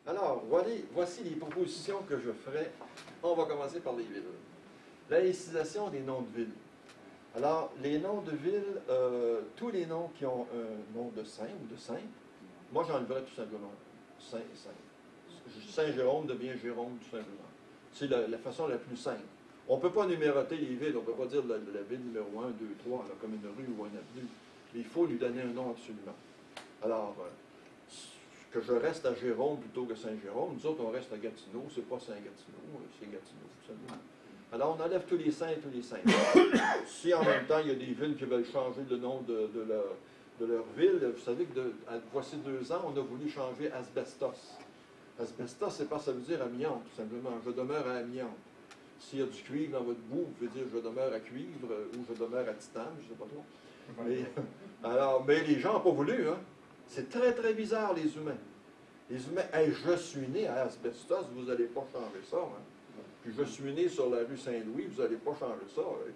Alors, voici les propositions que je ferai. On va commencer par les villes. Laïcisation des noms de villes. Alors, les noms de villes, tous les noms qui ont un nom de saint ou de sainte, moi j'enlèverais tout simplement saint et sainte. Saint-Jérôme devient Jérôme tout simplement. C'est la façon la plus simple. On ne peut pas numéroter les villes, on ne peut pas dire la ville numéro 1, 2, 3, là, comme une rue ou un avenue. Mais il faut lui donner un nom absolument. Alors, que je reste à Jérôme plutôt que Saint-Jérôme, nous autres on reste à Gatineau, c'est pas Saint-Gatineau, c'est Gatineau tout simplement. Alors, on enlève tous les saints et tous les saints. Si en même temps, il y a des villes qui veulent changer le nom de leur ville, vous savez que voici 2 ans, on a voulu changer Asbestos. Asbestos, c'est pas ça veut dire amiante, tout simplement. Je demeure à amiante. S'il y a du cuivre dans votre boue, vous pouvez dire je demeure à cuivre ou je demeure à titane, je ne sais pas trop. Mais les gens n'ont pas voulu, hein. C'est très, très bizarre, les humains. Les humains, hey, je suis né à Asbestos, vous n'allez pas changer ça, hein. Puis je suis né sur la rue Saint-Louis, vous n'allez pas changer ça. Hein.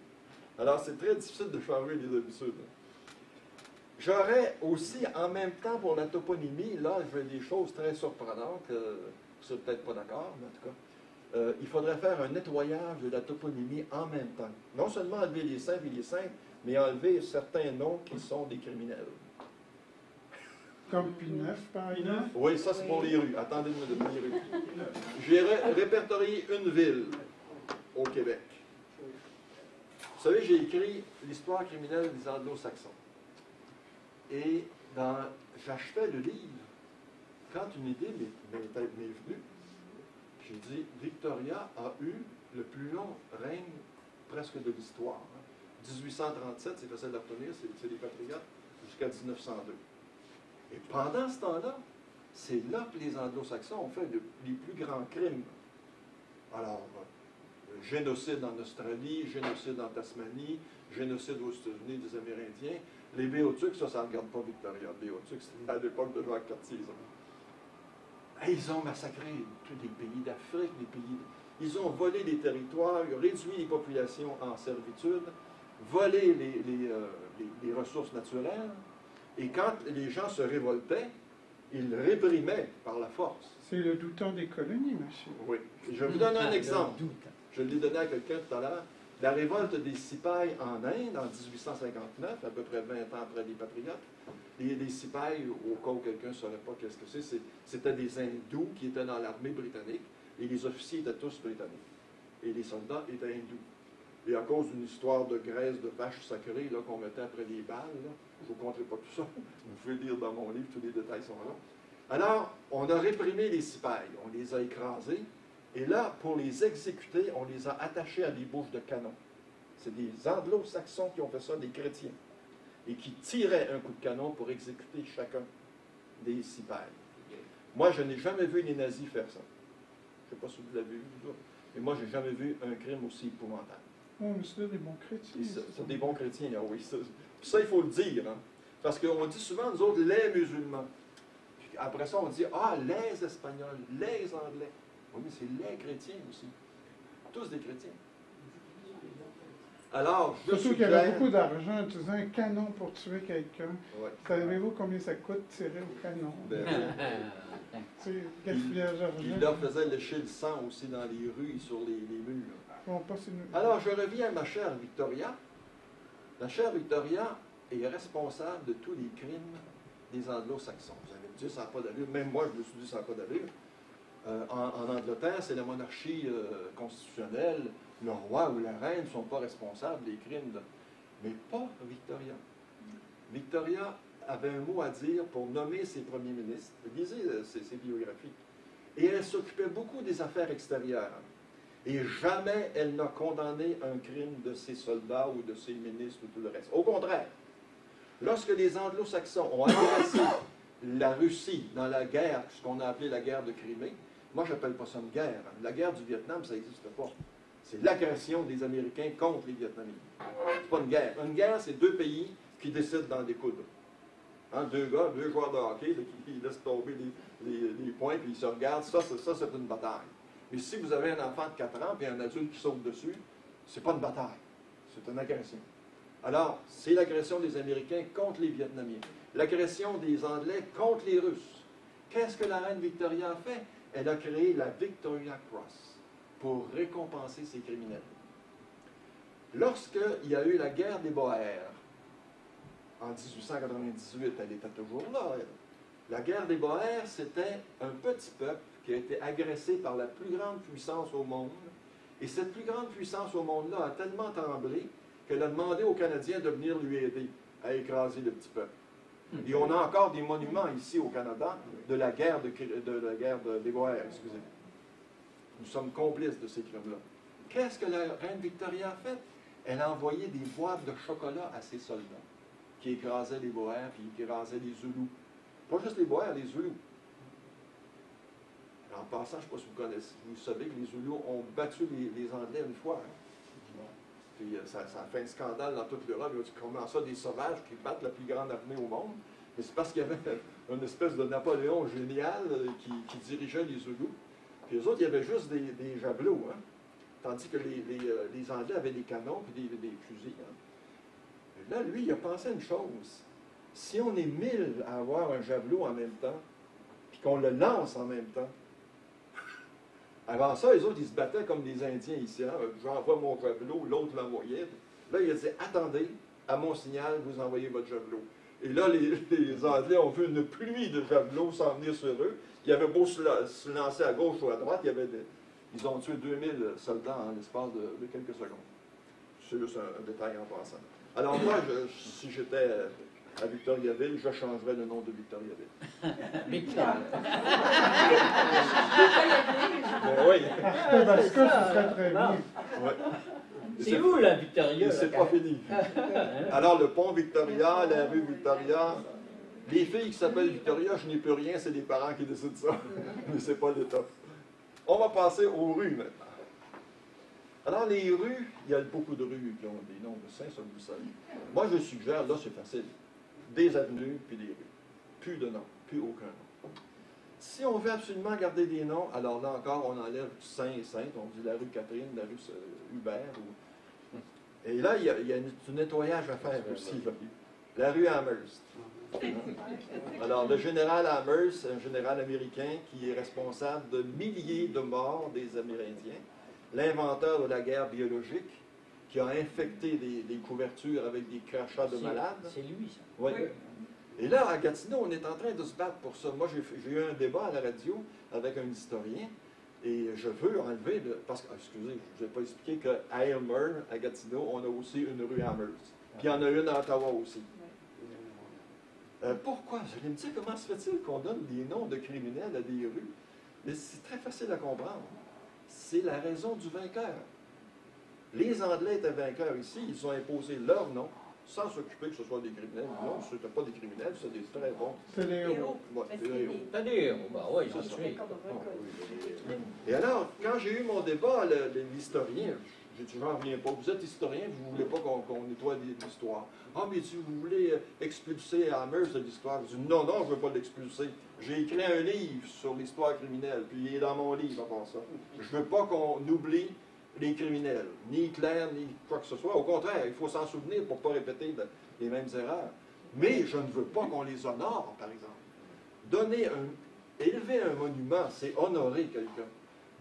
Alors, c'est très difficile de changer les habitudes. J'aurais aussi, en même temps, pour la toponymie, là, je veux des choses très surprenantes, vous ne serez peut-être pas d'accord, mais en tout cas, il faudrait faire un nettoyage de la toponymie en même temps. Non seulement enlever les saints et les saintes, mais enlever certains noms qui sont des criminels. Comme Pineuf, par exemple? Oui, ça c'est pour les rues. Attendez-moi de les rues. J'ai répertorié une ville au Québec. Vous savez, j'ai écrit l'histoire criminelle des Anglo-Saxons. Et j'achevais le livre quand une idée m'est venue. J'ai dit, Victoria a eu le plus long règne presque de l'histoire. 1837, c'est facile à retenir, c'est les Patriotes, jusqu'à 1902. Et pendant ce temps-là, c'est là que les Anglo-Saxons ont fait les plus grands crimes. Alors, génocide en Australie, génocide en Tasmanie, génocide aux États-Unis des Amérindiens. Les Béotucs, ça ne regarde pas Victoria. Les Béotucs, c'était à l'époque de Jacques Cartier. Et ils ont massacré tous les pays d'Afrique, ils ont volé les territoires, réduit les populations en servitude, volé les ressources naturelles. Et quand les gens se révoltaient, ils réprimaient par la force. C'est le doutant des colonies, monsieur. Oui. Je vous donne un exemple. Je l'ai donné à quelqu'un tout à l'heure. La révolte des Sipais en Inde, en 1859, à peu près 20 ans après les Patriotes. Les Sipais, au cas où quelqu'un ne saurait pas qu'est-ce que c'est, c'était des hindous qui étaient dans l'armée britannique, et les officiers étaient tous britanniques. Et les soldats étaient hindous. Et à cause d'une histoire de graisse de vache sacrée qu'on mettait après les balles, là, je ne vous conterai pas tout ça, vous pouvez lire dans mon livre, tous les détails sont là. Alors, on a réprimé les Sipais, on les a écrasés, et là, pour les exécuter, on les a attachés à des bouches de canon. C'est des Anglo-Saxons qui ont fait ça, des chrétiens, et qui tiraient un coup de canon pour exécuter chacun des Sipais. Moi, je n'ai jamais vu les nazis faire ça. Je ne sais pas si vous l'avez vu, mais moi, je n'ai jamais vu un crime aussi épouvantable. Oui, mais c'est des bons chrétiens. C'est des bons chrétiens, ah oui. Ça, il faut le dire. Hein? Parce qu'on dit souvent, nous autres, les musulmans. Puis après ça, on dit, les Espagnols, les Anglais. Oui, mais c'est les chrétiens aussi. Tous des chrétiens. Alors, surtout qu'il y avait beaucoup d'argent en utilisant un canon pour tuer quelqu'un. Ouais. Savez-vous combien ça coûte tirer au canon? Gaspillage d'argent. Il leur faisait lécher le sang aussi dans les rues et sur les murs. Bon, alors, je reviens à ma chère Victoria. La chère Victoria est responsable de tous les crimes des Anglo-Saxons. Vous allez me dire, ça n'a pas d'allure. Même moi, je me suis dit, ça n'a pas d'allure. En Angleterre, c'est la monarchie constitutionnelle. Le roi ou la reine ne sont pas responsables des crimes. Mais pas Victoria. Victoria avait un mot à dire pour nommer ses premiers ministres. Lisez ses biographies. Et elle s'occupait beaucoup des affaires extérieures. Et jamais elle n'a condamné un crime de ses soldats ou de ses ministres ou tout le reste. Au contraire, lorsque les Anglo-Saxons ont agressé la Russie dans la guerre, ce qu'on a appelé la guerre de Crimée, moi je n'appelle pas ça une guerre. La guerre du Vietnam, ça n'existe pas. C'est l'agression des Américains contre les Vietnamiens. C'est pas une guerre. Une guerre, c'est deux pays qui décident d'en découdre. Hein, deux joueurs de hockey qui laissent tomber les points puis ils se regardent. Ça c'est une bataille. Mais si vous avez un enfant de 4 ans et un adulte qui saute dessus, c'est pas une bataille, c'est une agression. Alors, c'est l'agression des Américains contre les Vietnamiens, l'agression des Anglais contre les Russes. Qu'est-ce que la reine Victoria a fait? elle a créé la Victoria Cross pour récompenser ces criminels. Lorsqu'il y a eu la guerre des Boers, en 1898, elle était toujours là, elle. La guerre des Boers, c'était un petit peuple qui a été agressé par la plus grande puissance au monde. Et cette plus grande puissance au monde-là a tellement tremblé qu'elle a demandé aux Canadiens de venir lui aider à écraser le petit peuple. Et on a encore des monuments ici au Canada de la guerre, des Boers, excusez. Nous sommes complices de ces crimes-là. Qu'est-ce que la reine Victoria a fait? Elle a envoyé des boîtes de chocolat à ses soldats qui écrasaient les Boers puis qui écrasaient les Zoulous. Pas juste les Boers, les Zoulous. En passant, je ne sais pas si vous connaissez, vous savez que les Zoulous ont battu les Anglais une fois. Hein? Puis ça a fait un scandale dans toute l'Europe. Ils ont dit comment ça, des sauvages qui battent la plus grande armée au monde. Mais c'est parce qu'il y avait une espèce de Napoléon génial qui dirigeait les Zoulous. Puis eux autres, il y avait juste des javelots. Hein? Tandis que les Anglais avaient des canons et des fusils. Hein? Et là, lui, il a pensé à une chose. Si on est 1000 à avoir un javelot en même temps, puis qu'on le lance en même temps, avant ça, les autres, ils se battaient comme des Indiens ici. Hein? J'envoie mon javelot, l'autre l'envoyait. Là, il a dit, attendez, à mon signal, vous envoyez votre javelot. Et là, les Anglais ont vu une pluie de javelots s'en venir sur eux. Ils avaient beau se lancer à gauche ou à droite, ils ont tué 2000 soldats en l'espace de quelques secondes. C'est juste un détail en passant. Alors moi, si j'étais à Victoriaville, je changerais le nom de Victoriaville. Victor. Oui. Parce que ce serait très bien. Ouais. C'est où la Victoria? C'est pas fini. Alors le pont Victoria, la rue Victoria, les filles qui s'appellent Victoria, je n'y peux rien, c'est les parents qui décident ça. Mais c'est pas l'État. On va passer aux rues maintenant. Alors les rues, il y a beaucoup de rues qui ont des noms de saints, ça vous le savez. Moi je suggère, là c'est facile, des avenues puis des rues. Plus de noms, plus aucun nom. Si on veut absolument garder des noms, alors là encore on enlève Saint et Sainte, on dit la rue Catherine, la rue Hubert. Et là il y a du nettoyage à faire aussi. Là. La rue Amherst. Alors, le général Amherst, un général américain qui est responsable de milliers de morts des Amérindiens, l'inventeur de la guerre biologique, qui a infecté des couvertures avec des crachats de malades. C'est lui, ça. Oui. Et là, à Gatineau, on est en train de se battre pour ça. Moi, j'ai eu un débat à la radio avec un historien, et je veux enlever, parce que, excusez, je ne vous ai pas expliqué qu'à Aylmer, à Gatineau, on a aussi une rue Amherst. Puis il y en a une à Ottawa aussi. Pourquoi? Vous allez me dire, comment se fait-il qu'on donne des noms de criminels à des rues? Mais c'est très facile à comprendre. C'est la raison du vainqueur. Les Anglais étaient vainqueurs ici, ils ont imposé leur nom, sans s'occuper que ce soit des criminels. Non, ce n'étaient pas des criminels, c'était des très bons. C'est les héros. Ouais, c'est des héros. T'as des héros, bah oui, ils ont C'est ça. tué. Et alors, quand j'ai eu mon débat, l'historien, j'ai dit, j'en reviens pas. Vous êtes historien, vous ne voulez pas qu'on nettoie l'histoire. Ah, mais si vous voulez expulser Amherst de l'histoire. Je dis, non, non, je ne veux pas l'expulser. J'ai écrit un livre sur l'histoire criminelle, puis il est dans mon livre à part ça. Je ne veux pas qu'on oublie les criminels, ni Hitler, ni quoi que ce soit. Au contraire, il faut s'en souvenir pour ne pas répéter les mêmes erreurs. Mais je ne veux pas qu'on les honore, par exemple. Élever un monument, c'est honorer quelqu'un.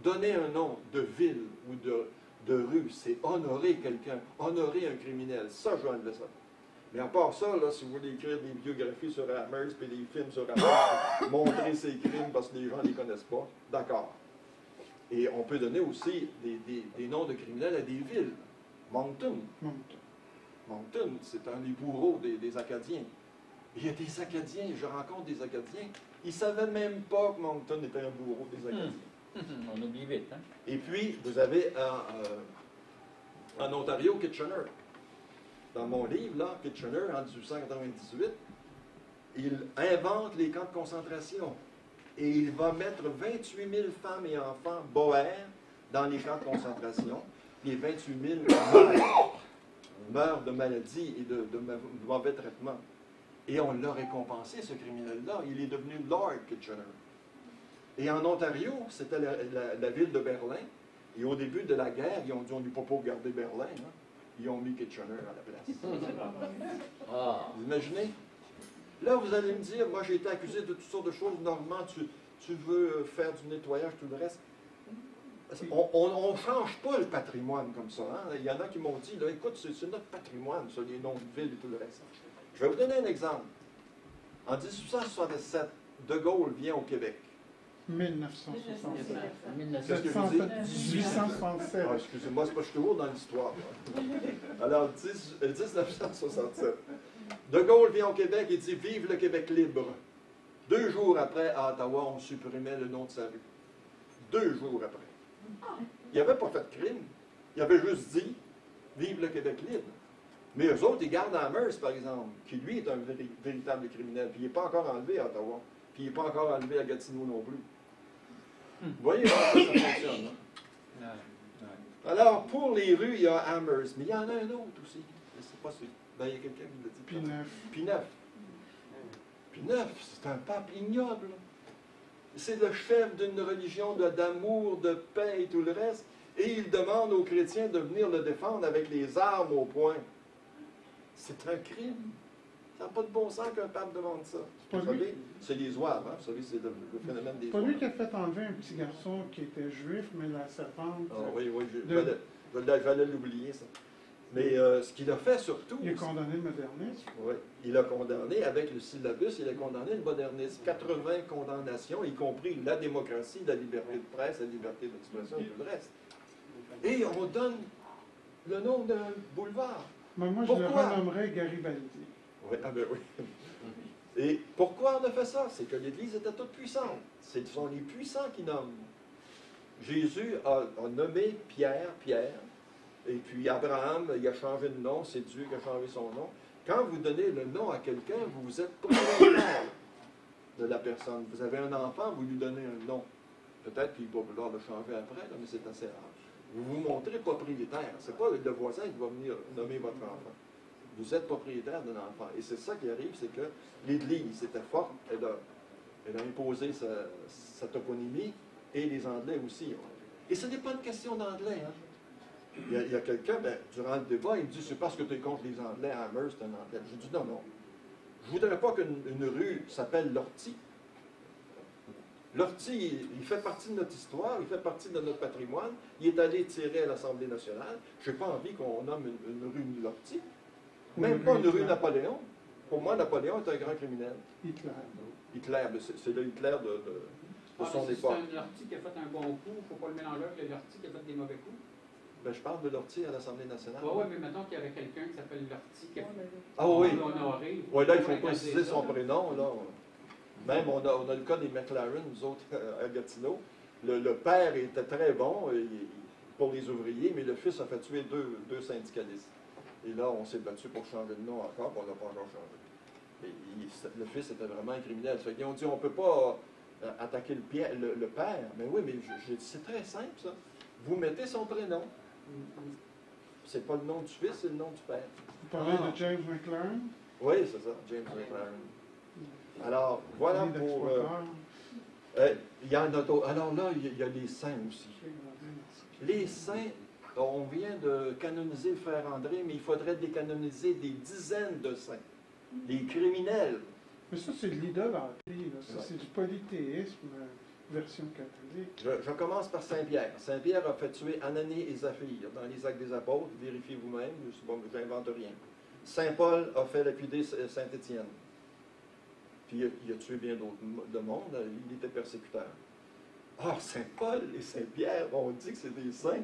Donner un nom de ville ou de rue, c'est honorer quelqu'un, honorer un criminel. Ça, je vais enlever ça. Mais à part ça, là, si vous voulez écrire des biographies sur Amherst et des films sur Amherst, montrer ses crimes parce que les gens ne les connaissent pas, d'accord. Et on peut donner aussi des noms de criminels à des villes. Moncton. Moncton, c'est un des bourreaux des Acadiens. Il y a des Acadiens, je rencontre des Acadiens, ils ne savaient même pas que Moncton était un bourreau des Acadiens. On oublie vite, hein? Et puis, vous avez en Ontario, Kitchener. Dans mon livre, là, Kitchener, en 1898, il invente les camps de concentration. Et il va mettre 28 000 femmes et enfants boers dans les camps de concentration. Les 28 000 meurent de maladies et de mauvais traitements. Et on l'a récompensé, ce criminel-là. Il est devenu Lord Kitchener. Et en Ontario, c'était la ville de Berlin. Et au début de la guerre, ils ont dit, on n'est pas pour garder Berlin. Hein. Ils ont mis Kitchener à la place. Vous imaginez? Là, vous allez me dire, moi j'ai été accusé de toutes sortes de choses. Normand, tu tu veux faire du nettoyage, tout le reste. On ne change pas le patrimoine comme ça. Hein? Il y en a qui m'ont dit, là, écoute, c'est notre patrimoine, ça, les noms de villes et tout le reste. Je vais vous donner un exemple. En 1867, De Gaulle vient au Québec. 1967. Qu'est-ce que je dis? 1867. Ah, excusez-moi, c'est pas, je suis toujours dans l'histoire. Alors, 1967. De Gaulle vient au Québec et dit « Vive le Québec libre ». 2 jours après, à Ottawa, on supprimait le nom de sa rue. 2 jours après. Il n'avait pas fait de crime. Il avait juste dit « Vive le Québec libre ». Mais eux autres, ils gardent Amherst, par exemple, qui lui est un véritable criminel. Puis il n'est pas encore enlevé à Ottawa. Puis il n'est pas encore enlevé à Gatineau non plus. Vous voyez comment ça fonctionne. Hein? Alors, pour les rues, il y a Amherst, mais il y en a un autre aussi. Je ne sais pas si... Ben, il y a quelqu'un qui l'a dit. Pineuf. Pineuf, c'est un pape ignoble. C'est le chef d'une religion d'amour, de paix et tout le reste. Et il demande aux chrétiens de venir le défendre avec les armes au poing. C'est un crime. Ça n'a pas de bon sens qu'un pape demande ça. Vous savez, c'est les zouaves, hein? Vous savez, c'est le phénomène des C'est pas zouaves. lui qui a fait enlever un petit garçon qui était juif, mais la servante... Ah, oui, j'allais l'oublier, ça. Mais ce qu'il a fait surtout... Il a condamné le modernisme. Oui, il a condamné, avec le syllabus, il a condamné le modernisme. 80 condamnations, y compris la démocratie, la liberté de presse, la liberté d'expression et tout le reste. Et on donne le nom d'un boulevard. Mais moi, je le renommerais Garibaldi. Oui, ah ben oui. Et pourquoi on a fait ça? C'est que l'Église était toute puissante. Ce sont les puissants qui nomment. Jésus a nommé Pierre, et puis Abraham, il a changé de nom, c'est Dieu qui a changé son nom. Quand vous donnez le nom à quelqu'un, vous êtes propriétaire de la personne. Vous avez un enfant, vous lui donnez un nom. Peut-être qu'il va vouloir le changer après, là, mais c'est assez rare. Vous vous montrez propriétaire. Ce n'est pas le voisin qui va venir nommer votre enfant. Vous êtes propriétaire d'un enfant. Et c'est ça qui arrive, c'est que l'Église était forte, elle a imposé sa toponymie, et les Anglais aussi. Et ce n'est pas une question d'anglais. Hein. Il y a quelqu'un, durant le débat, il me dit, c'est parce que tu es contre les Anglais, Amherst, c'est un Anglais. Je dis, non. Je ne voudrais pas qu'une rue s'appelle Lortie. Lortie, il fait partie de notre histoire, il fait partie de notre patrimoine. Il est allé tirer à l'Assemblée nationale. Je n'ai pas envie qu'on nomme une rue Lortie. Même pas une rue Napoléon. Pour moi, Napoléon est un grand criminel. Hitler, c'est le Hitler de son époque. C'est un Lortie qui a fait un bon coup, il ne faut pas le mélanger avec le Lortie qui a fait des mauvais coups. Je parle de Lortie à l'Assemblée nationale. Oui, mais mettons qu'il y avait quelqu'un qui s'appelle Lortie qui a Ah oui. honoré. Oui, là, il faut préciser son prénom. Là. Même, on a le cas des McLaren, nous autres, à Gatineau. Le père était très bon pour les ouvriers, mais le fils a fait tuer deux syndicalistes. Et là, on s'est battu pour changer de nom encore, puis on n'a pas encore changé. Et le fils était vraiment un criminel. Ils ont dit, on ne peut pas attaquer le père. Mais oui, mais j'ai dit, c'est très simple, ça. Vous mettez son prénom. C'est pas le nom du fils, c'est le nom du père. Vous parlez de James McLaren? Oui, c'est ça, James McLaren. Alors, voilà pour... il y en a d'autres. Alors là, il y a les saints aussi. Les saints, on vient de canoniser le frère André, mais il faudrait décanoniser des dizaines de saints. Des criminels. Mais ça, c'est de l'idolâtrie. Ça, c'est du polythéisme, version catholique. Je commence par Saint-Pierre. Saint-Pierre a fait tuer Ananie et Zaphir dans les Actes des Apôtres. Vérifiez vous-même, je n'invente rien. Saint-Paul a fait lapider Saint-Étienne. Puis il a tué bien d'autres de monde. Il était persécuteur. Ah, Saint-Paul et Saint-Pierre, on dit que c'est des saints.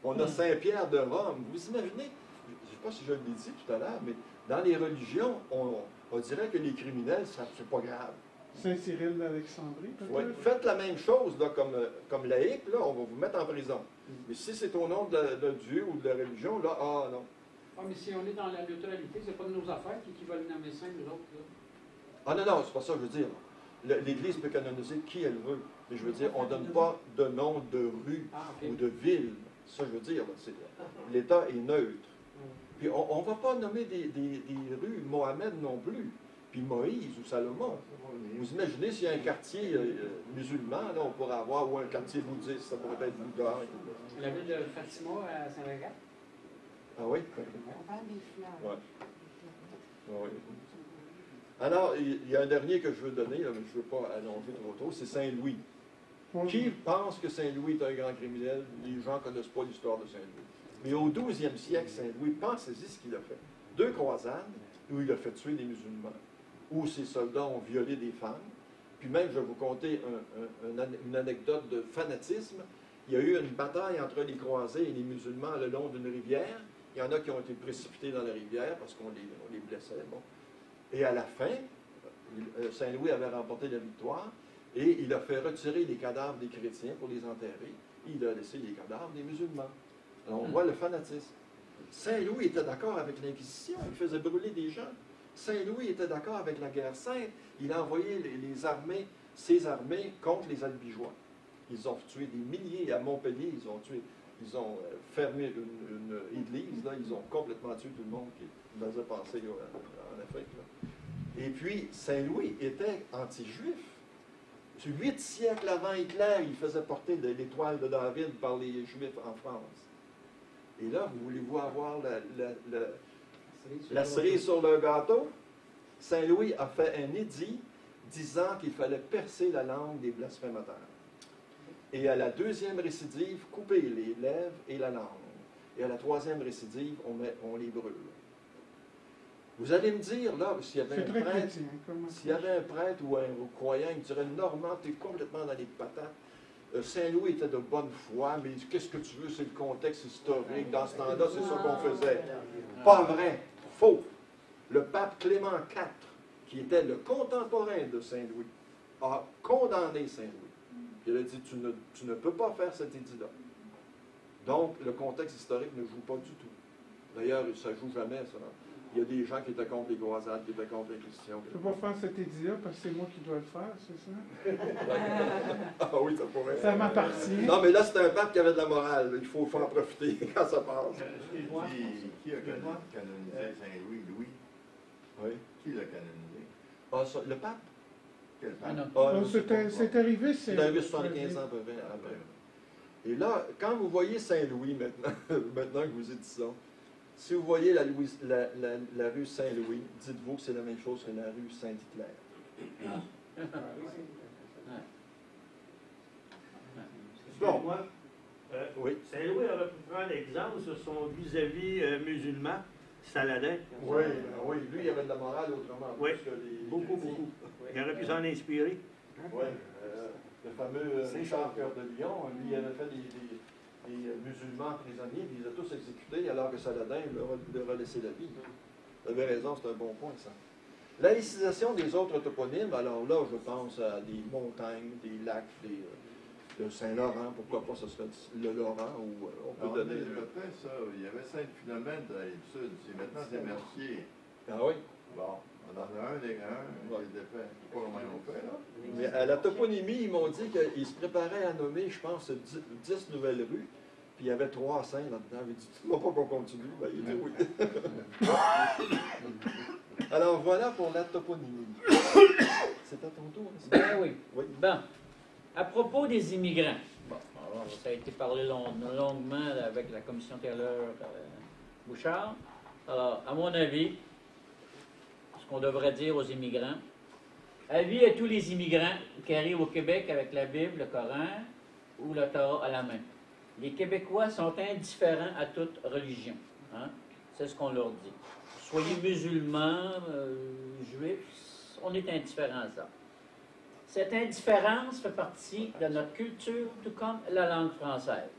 On a Saint-Pierre de Rome. Vous imaginez, je ne sais pas si je l'ai dit tout à l'heure, mais dans les religions, on dirait que les criminels, c'est pas grave. Saint-Cyril d'Alexandrie, peut-être? Oui, faites la même chose là, comme laïc, là, on va vous mettre en prison. Mais si c'est au nom de Dieu ou de la religion, là, ah non. Ah, mais si on est dans la neutralité, c'est pas de nos affaires qui veulent nommer saint, nous autres. Là. Ah non, c'est pas ça que je veux dire. L'Église peut canoniser qui elle veut. Mais je veux dire, on ne donne pas de nom de rue ou de ville. Ça, je veux dire, l'État est neutre. Puis on ne va pas nommer des rues Mohamed non plus. Puis Moïse ou Salomon. Vous imaginez s'il y a un quartier musulman, là, on pourrait avoir, ou un quartier bouddhiste, ça pourrait être Bouddha. La ville de Fatima à Saint-Agathe. Ah oui? On parle des fleurs. Oui. Alors, il y a un dernier que je veux donner, là, mais je ne veux pas allonger trop tôt, c'est Saint-Louis. Qui pense que Saint-Louis est un grand criminel? Les gens ne connaissent pas l'histoire de Saint-Louis. Mais au 12e siècle, Saint-Louis, pensez-y ce qu'il a fait. 2 croisades où il a fait tuer des musulmans, où ses soldats ont violé des femmes. Puis même, je vais vous conter une anecdote de fanatisme. Il y a eu une bataille entre les croisés et les musulmans le long d'une rivière. Il y en a qui ont été précipités dans la rivière parce qu'on les blessait. Bon. Et à la fin, Saint-Louis avait remporté la victoire et il a fait retirer les cadavres des chrétiens pour les enterrer. Il a laissé les cadavres des musulmans. Alors on voit le fanatisme. Saint-Louis était d'accord avec l'Inquisition. Il faisait brûler des gens. Saint-Louis était d'accord avec la guerre sainte. Il a envoyé ses armées contre les Albigeois. Ils ont tué des milliers à Montpellier. Ils ont fermé une église. Là. Ils ont complètement tué tout le monde qui faisait passer en Afrique. Là. Et puis, Saint-Louis était anti-juif. 8 siècles avant Hitler, il faisait porter l'étoile de David par les Juifs en France. Et là, voulez-vous avoir la cerise sur le gâteau? Saint-Louis a fait un édit disant qu'il fallait percer la langue des blasphémateurs. Et à la 2e récidive, couper les lèvres et la langue. Et à la 3e récidive, on les brûle. Vous allez me dire, là, s'il y avait un prêtre ou un croyant, il dirait, Normand, tu es complètement dans les patates. Saint-Louis était de bonne foi, mais qu'est-ce que tu veux, c'est le contexte historique. Dans ce temps-là, c'est ça qu'on faisait. Pas vrai, faux. Le pape Clément IV, qui était le contemporain de Saint-Louis, a condamné Saint-Louis. Il a dit, tu ne peux pas faire cet édit-là. Donc, le contexte historique ne joue pas du tout. D'ailleurs, ça ne joue jamais, ça. Il y a des gens qui étaient contre les croisades, qui étaient contre les Christians. Je ne peux pas faire cet édit-là parce que c'est moi qui dois le faire, c'est ça? Ah oui, ça pourrait. Ça m'appartient. Non, mais là, c'est un pape qui avait de la morale. Il faut en profiter quand ça passe. Excuse-moi. Qui a canonisé Saint-Louis? Louis? Oui. Qui l'a canonisé? Ah, ça, le pape? Quel Ah, non. pape? Ah, C'est arrivé, c'est arrivé 75 ans à peu près après. Et là, quand vous voyez Saint-Louis maintenant, maintenant que vous êtes ça, si vous voyez la rue Saint-Louis, dites-vous que c'est la même chose que la rue Saint-Hitler. Bon, moi, Oui. Saint-Louis aurait pu prendre l'exemple sur son vis-à-vis musulman, Saladin. Oui, oui, lui, il avait de la morale autrement. Oui, plus que les beaucoup, chrétiens. beaucoup. Il aurait pu s'en inspirer. Oui, le fameux Richard Cœur de Lion, lui, il avait fait des musulmans prisonniers, puis ils les a tous exécutés, alors que Saladin leur a laissé la vie. Vous avez raison, c'est un bon point, ça. Laïcisation des autres toponymes, alors là, je pense à des montagnes, des lacs, de Saint-Laurent, pourquoi pas, ce serait le Laurent, ou on peut Alors, donner... je fait ça. Il y avait Sainte-Philomène dans la Rive-Sud. C'est maintenant c'est Mercier. Ah oui? Bon, on en a un qui est défait. Je sais pas comment ils ont fait, là. Mais à la toponymie, ils m'ont dit qu'ils se préparaient à nommer, je pense, 10 nouvelles rues, puis il y avait 3 saints là-dedans. Ils dit, tu ne veux pas qu'on continue? Ben, il dit oui. Alors voilà pour la toponymie. C'est à ton tour. Ben oui. Oui. Bon. À propos des immigrants, bon, alors, ça a été parlé longuement avec la commission Taylor-Bouchard. Alors, à mon avis, ce qu'on devrait dire aux immigrants, avis à tous les immigrants qui arrivent au Québec avec la Bible, le Coran ou le Torah à la main. Les Québécois sont indifférents à toute religion. Hein? C'est ce qu'on leur dit. Soyez musulmans, juifs, on est indifférents à ça. Cette indifférence fait partie de notre culture, tout comme la langue française.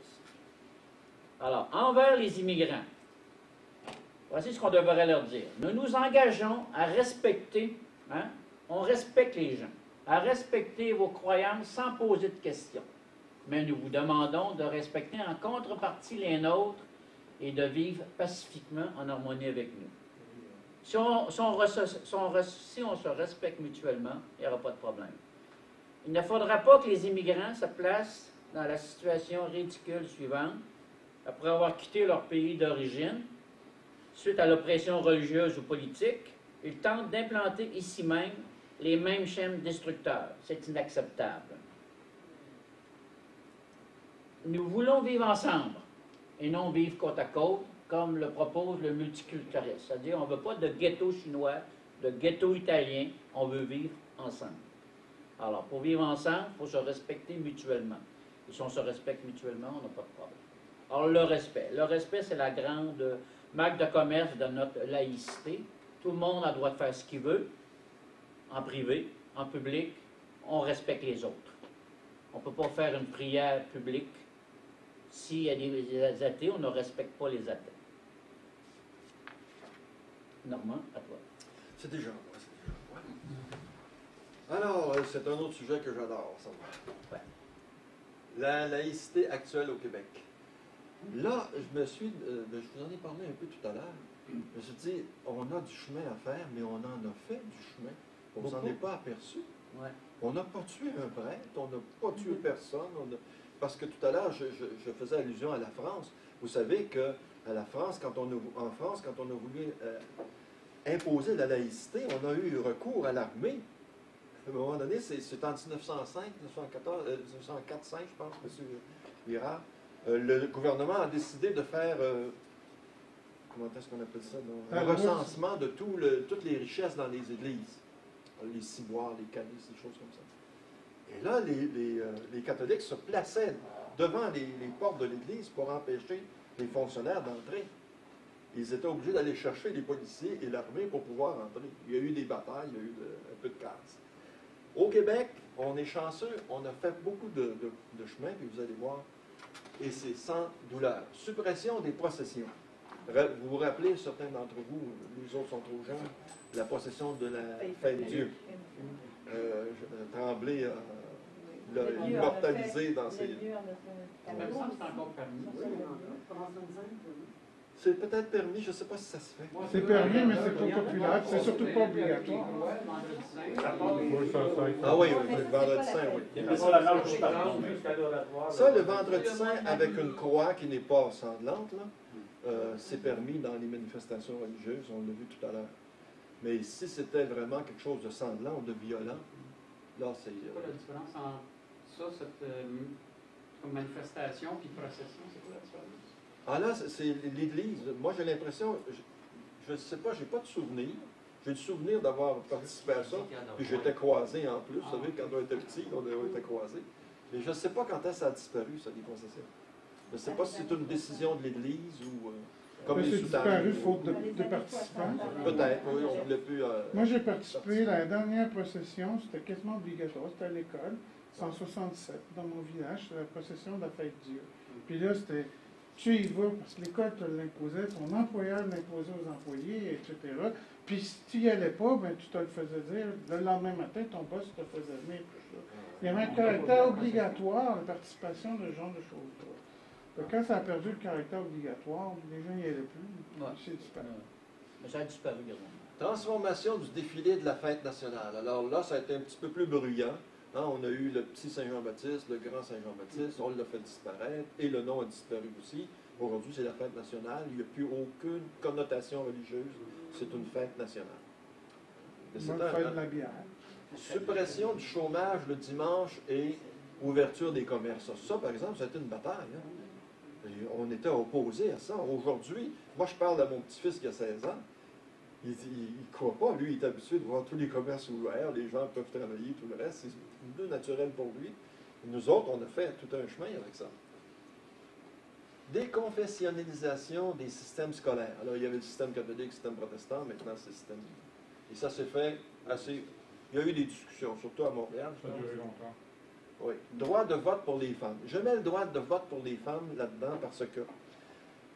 Alors, envers les immigrants, voici ce qu'on devrait leur dire. Nous nous engageons à respecter, hein, on respecte les gens, à respecter vos croyances sans poser de questions. Mais nous vous demandons de respecter en contrepartie les nôtres et de vivre pacifiquement en harmonie avec nous. Si on se respecte mutuellement, il n'y aura pas de problème. Il ne faudra pas que les immigrants se placent dans la situation ridicule suivante. Après avoir quitté leur pays d'origine, suite à l'oppression religieuse ou politique, ils tentent d'implanter ici même les mêmes schèmes destructeurs. C'est inacceptable. Nous voulons vivre ensemble et non vivre côte à côte, comme le propose le multiculturalisme. C'est-à-dire, on ne veut pas de ghetto chinois, de ghetto italien, on veut vivre ensemble. Alors, pour vivre ensemble, il faut se respecter mutuellement. Et si on se respecte mutuellement, on n'a pas de problème. Alors, le respect. Le respect, c'est la grande marque de commerce de notre laïcité. Tout le monde a le droit de faire ce qu'il veut, en privé, en public. On respecte les autres. On ne peut pas faire une prière publique. S'il y a des athées, on ne respecte pas les athées. Normand, à toi. C'est déjà moi, c'est déjà moi. Alors, c'est un autre sujet que j'adore, ça. Ouais. La laïcité actuelle au Québec. Là, je vous en ai parlé un peu tout à l'heure. Je me suis dit, on a du chemin à faire, mais on en a fait du chemin. On s'en est pas aperçu. Ouais. On n'a pas tué un prêtre, on n'a pas tué personne. Parce que tout à l'heure, je faisais allusion à la France. Vous savez qu'à la France, en France, quand on a voulu imposer la laïcité, on a eu recours à l'armée. À un moment donné, c'est en 1905, 1904-5, je pense, M. Virard. Le gouvernement a décidé de faire, comment est-ce qu'on appelle ça, un recensement de toutes les richesses dans les églises. Les ciboires, les calices, des choses comme ça. Et là, les catholiques se plaçaient devant les portes de l'église pour empêcher les fonctionnaires d'entrer. Ils étaient obligés d'aller chercher les policiers et l'armée pour pouvoir entrer. Il y a eu des batailles, il y a eu un peu de casse. Au Québec, on est chanceux, on a fait beaucoup de chemin, puis vous allez voir, et c'est sans douleur. Suppression des processions. Vous vous rappelez, certains d'entre vous, les autres sont trop jeunes, la procession de la fête de Dieu. Tremblay l'a immortalisé dans ses... Il me semble que c'est encore permis. C'est peut-être permis, je ne sais pas si ça se fait. C'est permis, mais c'est pas populaire, c'est surtout pas obligatoire. Ah oui, le vendredi saint, oui. Ça, le vendredi saint, avec une croix qui n'est pas sanglante, là, c'est permis dans les manifestations religieuses, on l'a vu tout à l'heure. Mais si c'était vraiment quelque chose de sanglant ou de violent, là, c'est... C'est quoi la différence entre ça, cette comme manifestation, puis procession? C'est quoi la différence? Ah là, c'est l'Église. Moi, j'ai l'impression, je ne sais pas, j'ai pas de souvenir. J'ai le souvenir d'avoir participé à ça, puis j'étais croisé en plus. Vous savez, quand on était petit, on était croisé. Mais je ne sais pas quand ça a disparu, ça, les processions. Je ne sais pas si c'est une décision de l'Église ou... comme Mais les c'est disparu faute de participants. Peut-être, oui, on ne voulait plus... Moi, j'ai participé, la dernière procession, c'était quasiment obligatoire, c'était à l'école, c'est en 67, dans mon village, c'est la procession de la fête Dieu. Puis là, c'était, tu y vas, parce que l'école te l'imposait, ton employeur l'imposait aux employés, etc. Puis si tu n'y allais pas, ben, tu te le faisais dire, le lendemain matin, ton boss te faisait venir. Il y avait un caractère obligatoire, la participation de ce genre de choses-là. Donc, quand ça a perdu le caractère obligatoire, les gens n'y allaient plus, c'est disparu. Mais ça a disparu, également. Transformation du défilé de la fête nationale. Alors là, ça a été un petit peu plus bruyant. Hein, on a eu le petit Saint-Jean-Baptiste, le grand Saint-Jean-Baptiste, on l'a fait disparaître, et le nom a disparu aussi. Aujourd'hui, c'est la fête nationale. Il n'y a plus aucune connotation religieuse. C'est une fête nationale. C'est une fête de la bière. Suppression du chômage le dimanche et ouverture des commerces. Ça, par exemple, ça a été une bataille. Hein? Et on était opposés à ça. Aujourd'hui, moi, je parle à mon petit-fils qui a 16 ans. Il ne croit pas. Lui, il est habitué de voir tous les commerces ouverts. Les gens peuvent travailler, tout le reste. C'est plus naturel pour lui. Et nous autres, on a fait tout un chemin avec ça. Déconfessionnalisation des systèmes scolaires. Alors, il y avait le système catholique, le système protestant. Maintenant, c'est le système... Et ça s'est fait assez... Il y a eu des discussions, surtout à Montréal. Ça a duré longtemps. Oui. Droit de vote pour les femmes. Je mets le droit de vote pour les femmes là-dedans parce que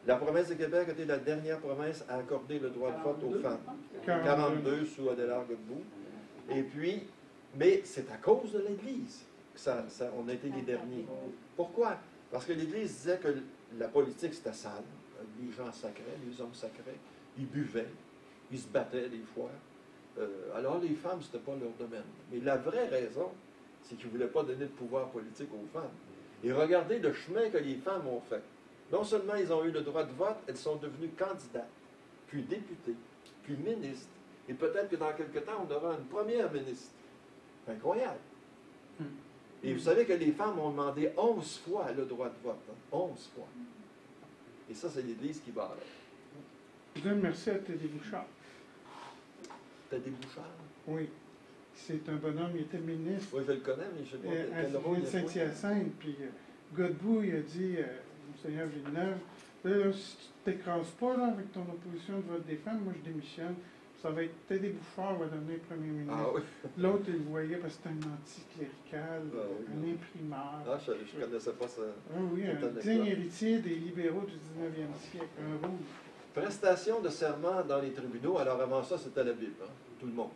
la province de Québec a été la dernière province à accorder le droit de vote aux femmes. 42 sous Adélard Godbout. Et puis, mais c'est à cause de l'Église que on a été les derniers. Pourquoi? Parce que l'Église disait que la politique c'était sale. Les gens sacraient, les hommes sacraient. Ils buvaient, ils se battaient des fois. Alors les femmes, c'était pas leur domaine. Mais la vraie raison, c'est qu'ils ne voulaient pas donner de pouvoir politique aux femmes. Et regardez le chemin que les femmes ont fait. Non seulement ils ont eu le droit de vote, elles sont devenues candidates, puis députées, puis ministres. Et peut-être que dans quelques temps, on aura une première ministre. C'est incroyable. Et vous savez que les femmes ont demandé 11 fois le droit de vote. Hein? 11 fois. Et ça, c'est l'Église qui va avec. Je donne merci à Teddy Bouchard. Teddy Bouchard. Oui. C'est un bonhomme, il était ministre Oui, je le connais, mais je ne sais pas à quel rôle il a joué. Saint-Hyacinthe. Puis Godbout, il a dit, Monseigneur Villeneuve, là, si tu ne t'écrases pas là, avec ton opposition de vote des femmes, moi je démissionne. Ça va être Teddy Bouchard va devenir premier ministre. Ah oui. L'autre, il le voyait parce que c'était un anticlérical, oui. un imprimeur. Ah, je ne connaissais pas ça. Ah oui, un Étonnant. digne héritier des libéraux du 19e siècle, un rouge. Prestation de serment dans les tribunaux. Alors avant ça, c'était la Bible, hein, tout le monde.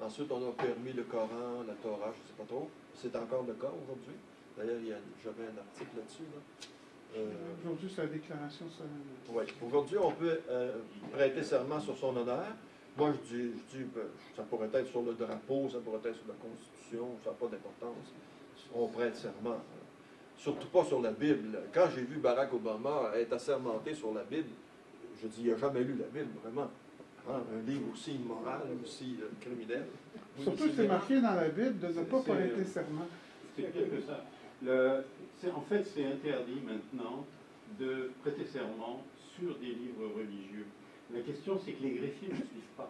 Ensuite, on a permis le Coran, la Torah, je ne sais pas trop. C'est encore le cas aujourd'hui. D'ailleurs, j'avais un article là-dessus. Là. Aujourd'hui, c'est la déclaration solennelle. Oui. Aujourd'hui, on peut prêter serment sur son honneur. Moi, je dis ça pourrait être sur le drapeau, ça pourrait être sur la Constitution, ça n'a pas d'importance. On prête serment. Surtout pas sur la Bible. Quand j'ai vu Barack Obama être assermenté sur la Bible, je dis, il n'a jamais lu la Bible, vraiment. Hein, un livre aussi immoral, aussi criminel. Surtout que c'est marqué dans la Bible de ne pas prêter serment. C'est pire que ça. En fait, c'est interdit maintenant de prêter serment sur des livres religieux. La question, c'est que les greffiers ne suivent pas.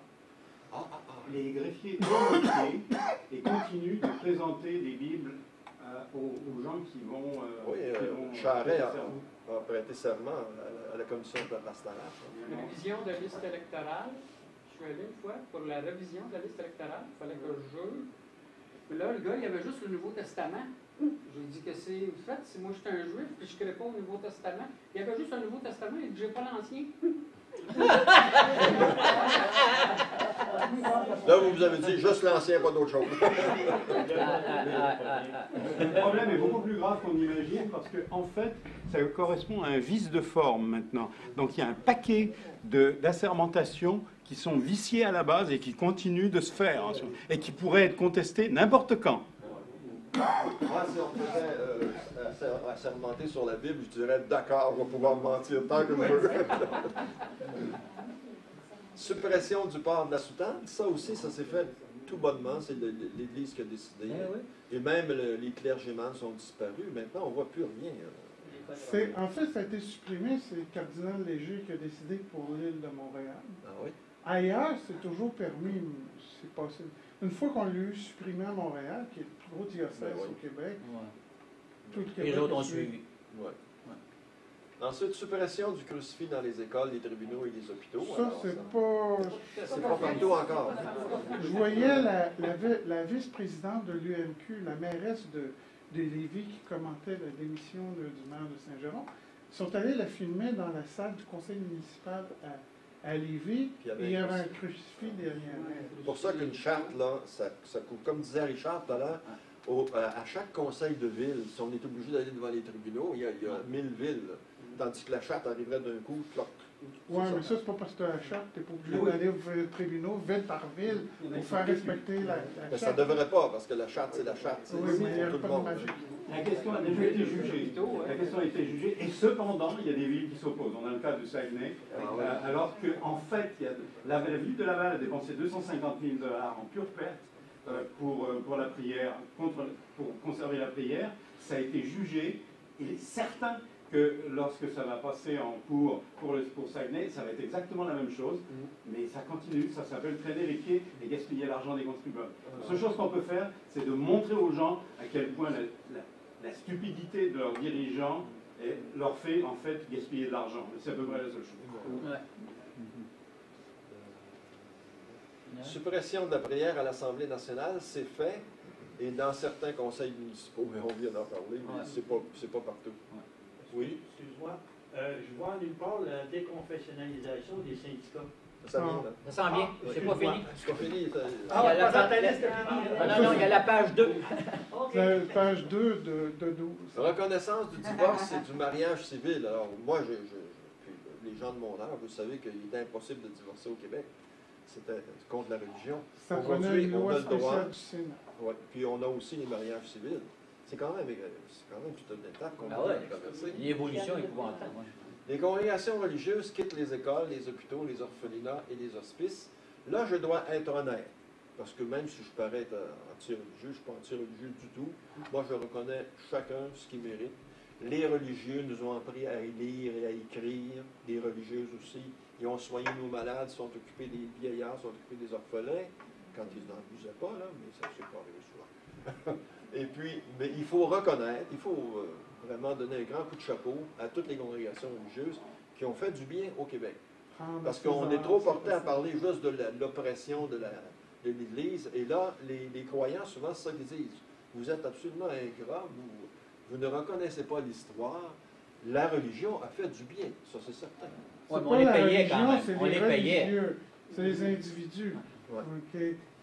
Les greffiers ont été et continuent de présenter des Bibles aux gens qui vont... Charest a prêté serment à la commission pastorale. Révision de liste électorale. Je suis allé une fois pour la révision de la liste électorale. Il fallait que je jure. Puis là, le gars, il avait juste le Nouveau Testament. J'ai dit que c'est fait, si moi j'étais un juif, puis je ne crée pas au Nouveau Testament. Il y avait juste un Nouveau Testament, il dit, j'ai pas l'Ancien. Là, vous avez dit juste l'ancien, pas d'autre chose. Le problème est beaucoup plus grave qu'on imagine parce que, en fait, ça correspond à un vice de forme maintenant. Donc, il y a un paquet d'assermentations qui sont viciées à la base et qui continuent de se faire et qui pourraient être contestées n'importe quand. Moi, si on faisait assermenter sur la Bible, je dirais d'accord, on va pouvoir mentir tant que je veux. Suppression du port de la soutane, ça aussi, ça s'est fait tout bonnement. C'est l'Église qui a décidé. Et même les clergémans sont disparus. Maintenant, on ne voit plus rien. En fait, ça a été supprimé. C'est le cardinal Léger qui a décidé pour l'île de Montréal. Ah oui? Ailleurs, c'est toujours permis. C'est possible. Une fois qu'on l'a eu supprimé à Montréal, qui est le plus gros diocèse au Québec, tout le Québec. Les autres ont suivi. Ouais. Ensuite, suppression du crucifix dans les écoles, les tribunaux et les hôpitaux. Ça, c'est pas partout encore. Je voyais la vice-présidente de l'UMQ, la mairesse de Lévis, qui commentait la démission du maire de Saint-Jérôme. Ils sont allés la filmer dans la salle du conseil municipal à Lévis, et il y avait un crucifix derrière. C'est pour ça qu'une charte, là, ça coûte, comme disait Richard tout à l'heure, à chaque conseil de ville, si on est obligé d'aller devant les tribunaux, il y a 1000 villes. Tandis que la charte arriverait d'un coup, cloc. Oui, mais ça, c'est pas parce que tu as la charte, tu n'es pas obligé d'aller aux tribunaux, ville par ville, pour faire respecter la charte. Ça ne devrait pas, parce que la charte, c'est la charte. Oui, mais il n'y a tout pas le de monde. magie. La question a déjà été jugée. La question a été jugée, et cependant, il y a des villes qui s'opposent. On a le cas de Saguenay, alors qu'en fait, la ville de Laval a dépensé 250 000 $ en pure perte pour la prière, pour conserver la prière. Ça a été jugé. Il est certain que lorsque ça va passer en cours pour Saguenay, ça va être exactement la même chose, mais ça continue, ça s'appelle traîner les pieds et gaspiller l'argent des contribuables. La seule chose qu'on peut faire, c'est de montrer aux gens à quel point la stupidité de leurs dirigeants leur fait en fait gaspiller de l'argent. C'est à peu près la seule chose. Suppression de la prière à l'Assemblée nationale, c'est fait, et dans certains conseils municipaux, mais on vient d'en parler, mais c'est pas partout. Oui. Excuse-moi. Je vois nulle part la déconfessionnalisation des syndicats. Ça vient, là. Ça sent bien, c'est pas fini. C'est pas fini. Il y a non, il y a la page 2. Page 2 de 12. Reconnaissance du divorce et du mariage civil. Alors, moi, puis les gens de mon âge, vous savez qu'il est impossible de divorcer au Québec. C'était contre la religion. Ça prenait une loi spéciale du Sénat. Ouais. Puis on a aussi les mariages civils. C'est quand même toute une étape qu'on Ah ouais. peut traverser. L'évolution épouvantable. Les congrégations religieuses quittent les écoles, les hôpitaux, les orphelinats et les hospices. Là, je dois être honnête. Parce que même si je parais être anti-religieux, je ne suis pas anti-religieux du tout. Moi, je reconnais chacun ce qu'il mérite. Les religieux nous ont appris à lire et à écrire, les religieuses aussi. ils ont soigné nos malades, sont occupés des vieillards, sont occupés des orphelins, quand ils n'en abusaient pas, là, mais ça ne s'est pas arrivé souvent. Et puis, mais il faut reconnaître, il faut vraiment donner un grand coup de chapeau à toutes les congrégations religieuses qui ont fait du bien au Québec. Parce qu'on est trop porté à parler juste de l'oppression de l'Église. Et là, les croyants, souvent, c'est ça qu'ils disent. Vous êtes absolument ingrats, vous ne reconnaissez pas l'histoire. La religion a fait du bien, ça c'est certain. Ouais, mais on les payait quand même. C'est On les payait. C'est les individus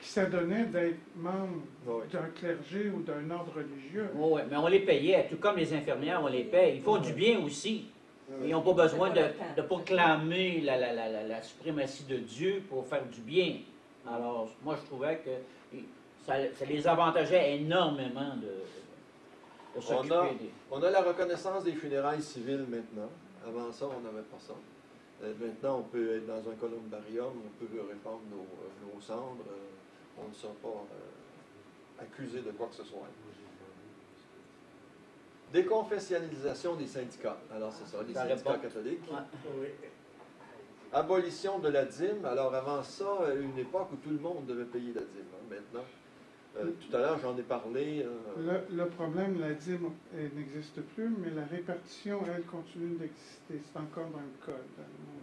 qui s'adonnaient d'être membres d'un clergé ou d'un ordre religieux. Oui, mais on les payait. Tout comme les infirmières, on les paye. Ils font du bien aussi. Ils n'ont pas besoin de proclamer la suprématie de Dieu pour faire du bien. Alors, moi, je trouvais que ça les avantageait énormément de s'occuper des... On a la reconnaissance des funérailles civiles maintenant. Avant ça, on n'avait pas ça. Maintenant, on peut être dans un columbarium, on peut répandre nos cendres. On ne sera pas accusé de quoi que ce soit. Déconfessionnalisation des syndicats. Alors, c'est ça, les syndicats catholiques. Ouais. Abolition de la dîme. Alors, avant ça, une époque où tout le monde devait payer la dîme. Maintenant, tout à l'heure, j'en ai parlé. Le problème, la dîme n'existe plus, mais la répartition, elle, continue d'exister. C'est encore dans le code.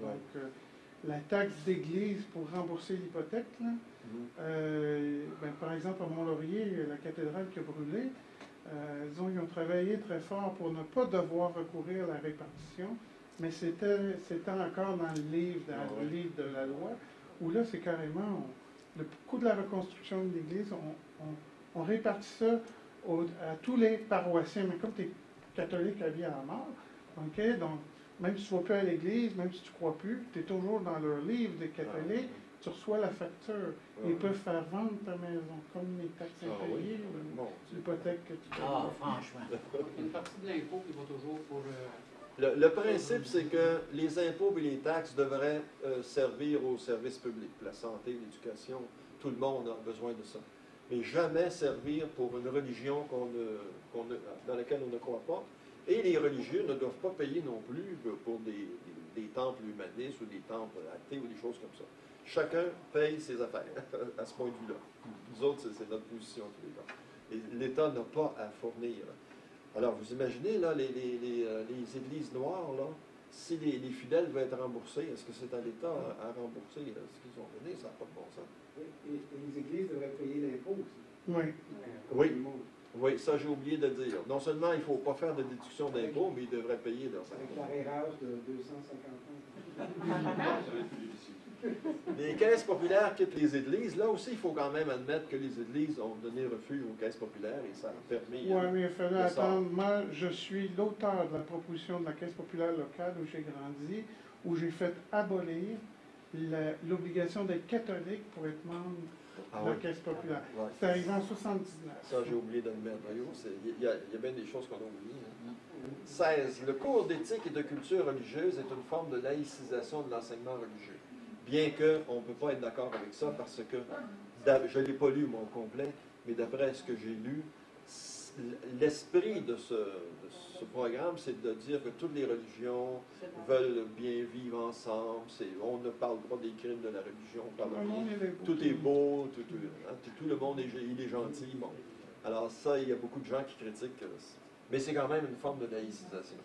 Donc, la taxe d'église pour rembourser l'hypothèque, par exemple, à Mont-Laurier, la cathédrale qui a brûlé, ils ont travaillé très fort pour ne pas devoir recourir à la répartition, mais c'était encore dans le livre, le livre de la loi, où là, c'est carrément, le coût de la reconstruction de l'Église, on répartit ça à tous les paroissiens, mais comme tu es catholique à vie à la mort, donc même si tu ne vas plus à l'Église, même si tu ne crois plus, tu es toujours dans leur livre des catholiques, tu reçois la facture. Ils peuvent faire vendre ta maison, comme les taxes impayées, l'hypothèque que tu payes. Ah, franchement. Une partie de l'impôt qui va toujours pour... Le principe, c'est que les impôts et les taxes devraient servir au service public, la santé, l'éducation, tout le monde a besoin de ça. Mais jamais servir pour une religion dans laquelle on ne croit pas. Et les religieux ne doivent pas payer non plus pour des temples humanistes ou des temples athées ou des choses comme ça. Chacun paye ses affaires à ce point de vue-là. Nous autres, c'est notre position tous les temps. Et l'État n'a pas à fournir. Alors, vous imaginez, là, les églises noires, là, si les fidèles veulent être remboursés, est-ce que c'est à l'État à rembourser ce qu'ils ont donné? Ça n'a pas de bon sens. Et les églises devraient payer l'impôt aussi. Oui. Oui, ça j'ai oublié de dire. Non seulement il ne faut pas faire de déduction d'impôts, mais ils devraient payer leurs impôts. Avec l'arrérage de 250 ans. Les caisses populaires quittent les églises. Là aussi, il faut quand même admettre que les églises ont donné refuge aux caisses populaires et ça a permis... Oui, mais il fallait attendre. Moi, je suis l'auteur de la proposition de la Caisse populaire locale où j'ai grandi, où j'ai fait abolir l'obligation d'être catholique pour être membre de la Caisse populaire. Ouais. C'est arrivé en 79. Ça, j'ai oublié de le mettre. Il y a bien des choses qu'on a oubliées. 16. Le cours d'éthique et de culture religieuse est une forme de laïcisation de l'enseignement religieux. Bien qu'on ne peut pas être d'accord avec ça parce que, je ne l'ai pas lu moi au complet, mais d'après ce que j'ai lu, l'esprit de ce programme, c'est de dire que toutes les religions veulent bien vivre ensemble. On ne parle pas des crimes de la religion. On parle tout est beau, tout le monde est gentil. Bon. Alors ça, il y a beaucoup de gens qui critiquent. Mais c'est quand même une forme de laïcisation.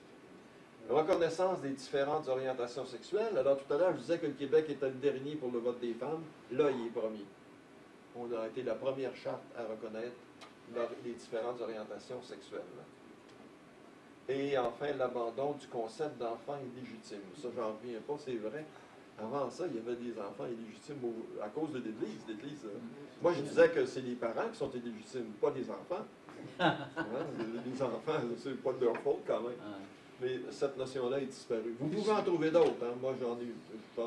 Reconnaissance des différentes orientations sexuelles. Alors tout à l'heure, je disais que le Québec était le dernier pour le vote des femmes. Là, il est premier. On a été la première charte à reconnaître les différentes orientations sexuelles. Et enfin, l'abandon du concept d'enfant illégitime. Ça, j'en reviens pas, c'est vrai. Avant ça, il y avait des enfants illégitimes à cause de l'Église. Moi, je disais que c'est les parents qui sont illégitimes, pas les enfants. Les enfants, c'est pas de leur faute quand même. Mais cette notion-là est disparue. Vous pouvez en trouver d'autres. Moi, j'en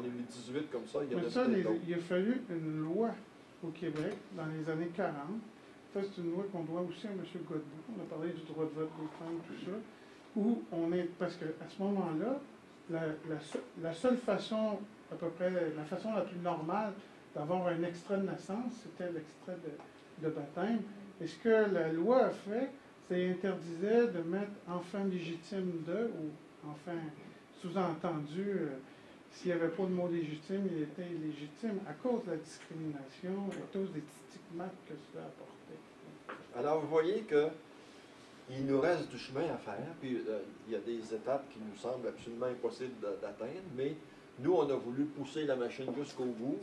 ai mis 18 comme ça. Il y en a peut-être d'autres. Il a fallu une loi au Québec dans les années 40. Ça, c'est une loi qu'on doit aussi à M. Godbout. On a parlé du droit de vote des femmes, tout ça. Où on est, parce qu'à ce moment-là, la seule façon, à peu près, la façon la plus normale d'avoir un extrait de naissance, c'était l'extrait de baptême. Et ce que la loi a fait, c'est interdisait de mettre enfant légitime de, ou enfant sous-entendu, s'il n'y avait pas le mot légitime, il était illégitime à cause de la discrimination et à cause des stigmates que cela apportait. Alors, vous voyez que il nous reste du chemin à faire, puis il y a des étapes qui nous semblent absolument impossibles d'atteindre, mais nous, on a voulu pousser la machine jusqu'au bout,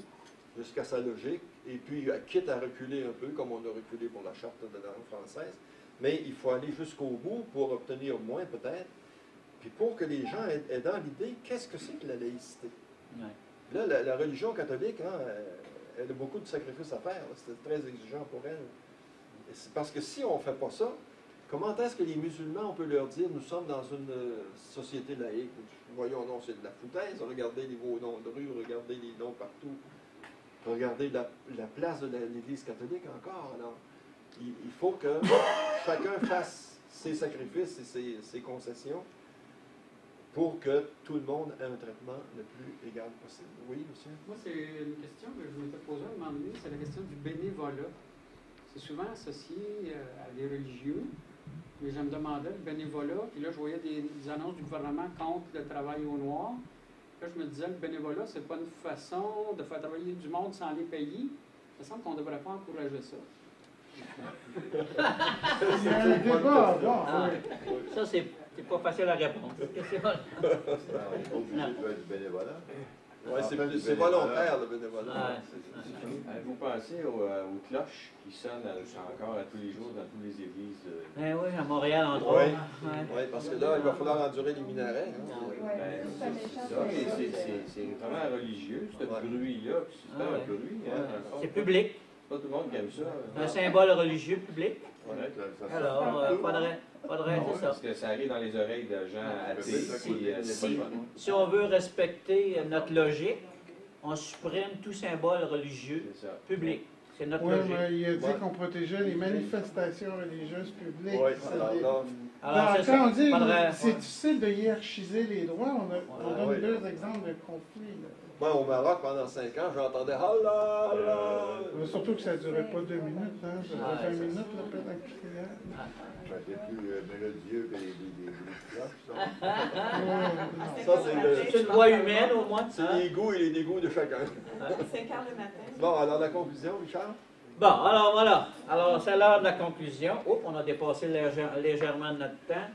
jusqu'à sa logique, et puis, quitte à reculer un peu, comme on a reculé pour la Charte de la langue française, mais il faut aller jusqu'au bout pour obtenir moins, peut-être, puis pour que les gens aient dans l'idée, qu'est-ce que c'est que la laïcité? Ouais. Là, la religion catholique, hein, elle a beaucoup de sacrifices à faire. C'est très exigeant pour elle. Parce que si on ne fait pas ça, comment est-ce que les musulmans, on peut leur dire, nous sommes dans une société laïque? Voyons, non, c'est de la foutaise. Regardez les beaux noms de rue, regardez les noms partout. Regardez la place de l'Église catholique encore. Alors, il faut que chacun fasse ses sacrifices et ses concessions pour que tout le monde ait un traitement le plus égal possible. Oui, monsieur? Moi, c'est une question que je m'étais posée à un moment donné, c'est la question du bénévolat. C'est souvent associé à des religieux, mais je me demandais le bénévolat, puis là, je voyais des annonces du gouvernement contre le travail au noir. Là, je me disais, le bénévolat, c'est pas une façon de faire travailler du monde sans les payer. Ça semble qu'on ne devrait pas encourager ça. Il y a un débat, bon, oui. Ça, c'est pas facile à répondre. On est obligé de faire du bénévolat. Oui, c'est volontaire, le bénévolat. Vous pensez aux cloches qui sonnent encore à tous les jours dans toutes les églises? Ben oui, à Montréal, en droit. Oui, ouais, parce que là, il va falloir endurer les minarets. Hein. C'est vraiment religieux, ce bruit-là. C'est un bruit. C'est public. Pas tout le monde qui aime ça. Un symbole religieux public. Ouais. Alors, faudrait c'est ça. Parce que ça arrive dans les oreilles de gens athées. Si on veut respecter notre logique, on supprime tout symbole religieux public. C'est notre Oui, logique. mais il a dit qu'on protégeait les manifestations religieuses publiques. Oui, alors, c'est quand ça. on dit Faudrait- c'est difficile de hiérarchiser les droits, on donne deux exemples de conflits. Là. Moi, au Maroc, pendant 5 ans, j'entendais Allah, Allah. Surtout que ça ne durait pas 2 minutes, hein? Ça durait 20 minutes, là, peut-être un prière. C'est plus mélodieux que les cloches, Ça, C'est une voix humaine, au moins. c'est les goûts et les dégoûts de chacun. 5 heures le matin. Bon, alors la conclusion, Richard? Bon, alors voilà. Alors, c'est l'heure de la conclusion. Oups, on a dépassé légèrement notre temps.